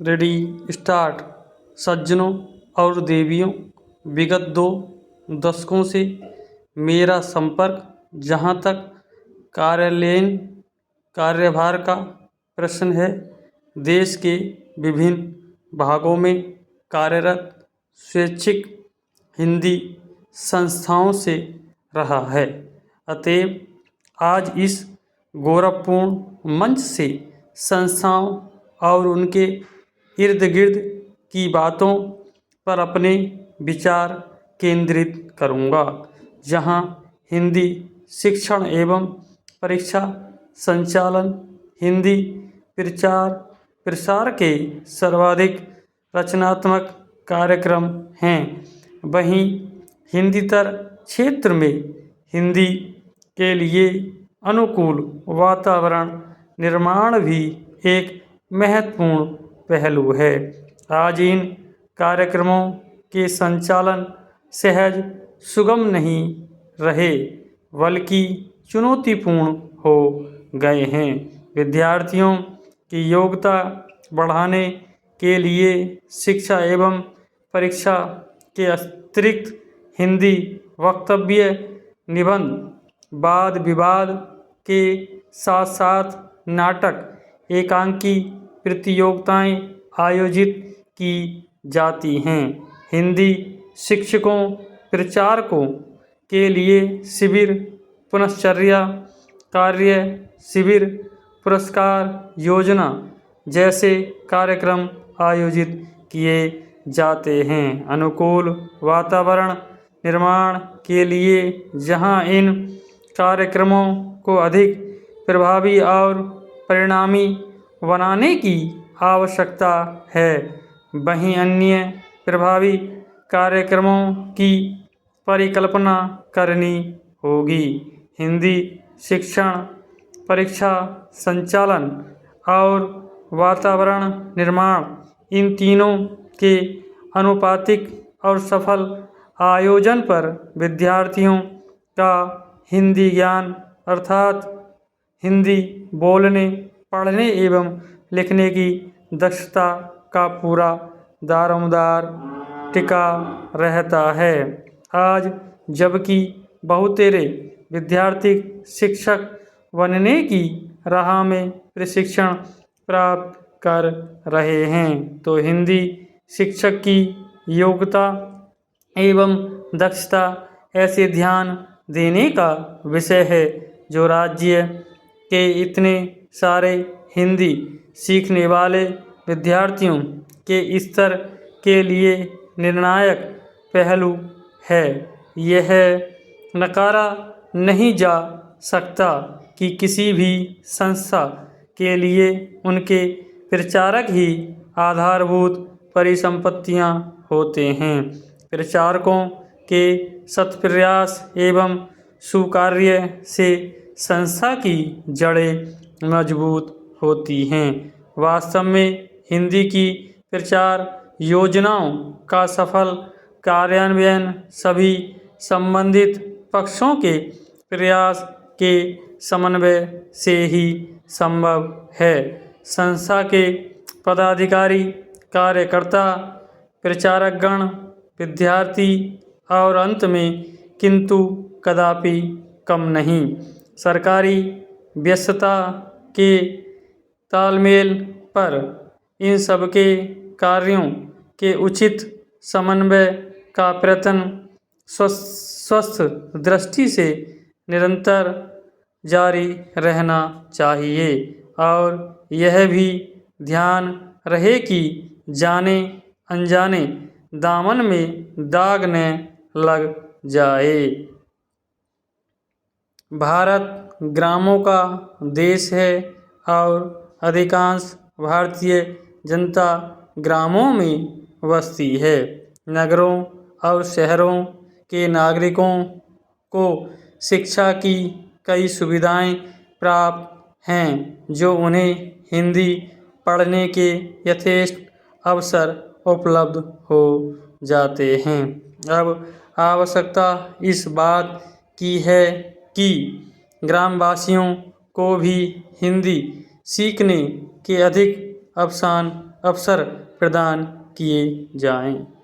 Ready start. सज्जनों और देवियों, विगत 2 दशकों से मेरा संपर्क जहाँ तक कार्यालयीन कार्यभार का प्रश्न है, देश के विभिन्न भागों में कार्यरत स्वैच्छिक हिंदी संस्थाओं से रहा है। अतएव आज इस गौरवपूर्ण मंच से संस्थाओं और उनके इर्द गिर्द की बातों पर अपने विचार केंद्रित करूँगा, जहाँ हिंदी शिक्षण एवं परीक्षा संचालन हिंदी प्रचार प्रसार के सर्वाधिक रचनात्मक कार्यक्रम हैं, वहीं हिंदीतर क्षेत्र में हिंदी के लिए अनुकूल वातावरण निर्माण भी एक महत्वपूर्ण पहलू है। आज इन कार्यक्रमों के संचालन सहज सुगम नहीं रहे, बल्कि चुनौतीपूर्ण हो गए हैं। विद्यार्थियों की योग्यता बढ़ाने के लिए शिक्षा एवं परीक्षा के अतिरिक्त हिंदी वक्तव्य, निबंध, वाद विवाद के साथ साथ नाटक, एकांकी प्रतियोगिताएं आयोजित की जाती हैं। हिंदी शिक्षकों प्रचारकों के लिए शिविर, पुनश्चर्या कार्य शिविर, पुरस्कार योजना जैसे कार्यक्रम आयोजित किए जाते हैं। अनुकूल वातावरण निर्माण के लिए जहां इन कार्यक्रमों को अधिक प्रभावी और परिणामी बनाने की आवश्यकता है, वहीं अन्य प्रभावी कार्यक्रमों की परिकल्पना करनी होगी। हिंदी शिक्षण, परीक्षा संचालन और वातावरण निर्माण, इन तीनों के अनुपातिक और सफल आयोजन पर विद्यार्थियों का हिंदी ज्ञान अर्थात हिंदी बोलने, पढ़ने एवं लिखने की दक्षता का पूरा दारोमदार टिका रहता है। आज जबकि बहुतेरे विद्यार्थी शिक्षक बनने की राह में प्रशिक्षण प्राप्त कर रहे हैं, तो हिंदी शिक्षक की योग्यता एवं दक्षता ऐसे ध्यान देने का विषय है, जो राज्य के इतने सारे हिंदी सीखने वाले विद्यार्थियों के स्तर के लिए निर्णायक पहलू है। यह नकारा नहीं जा सकता कि किसी भी संस्था के लिए उनके प्रचारक ही आधारभूत परिसंपत्तियां होते हैं। प्रचारकों के सत्प्रयास एवं सुकार्य से संस्था की जड़ें मजबूत होती हैं। वास्तव में हिंदी की प्रचार योजनाओं का सफल कार्यान्वयन सभी संबंधित पक्षों के प्रयास के समन्वय से ही संभव है। संस्था के पदाधिकारी, कार्यकर्ता, प्रचारकगण, विद्यार्थी और अंत में किंतु कदापि कम नहीं, सरकारी व्यस्तता के तालमेल पर इन सबके कार्यों के उचित समन्वय का प्रयत्न स्वस्थ दृष्टि से निरंतर जारी रहना चाहिए और यह भी ध्यान रहे कि जाने अनजाने दामन में दाग न लग जाए। भारत ग्रामों का देश है और अधिकांश भारतीय जनता ग्रामों में बसती है। नगरों और शहरों के नागरिकों को शिक्षा की कई सुविधाएं प्राप्त हैं, जो उन्हें हिंदी पढ़ने के यथेष्ट अवसर उपलब्ध हो जाते हैं। अब आवश्यकता इस बात की है कि ग्रामवासियों को भी हिंदी सीखने के अधिक अवसर प्रदान किए जाएं।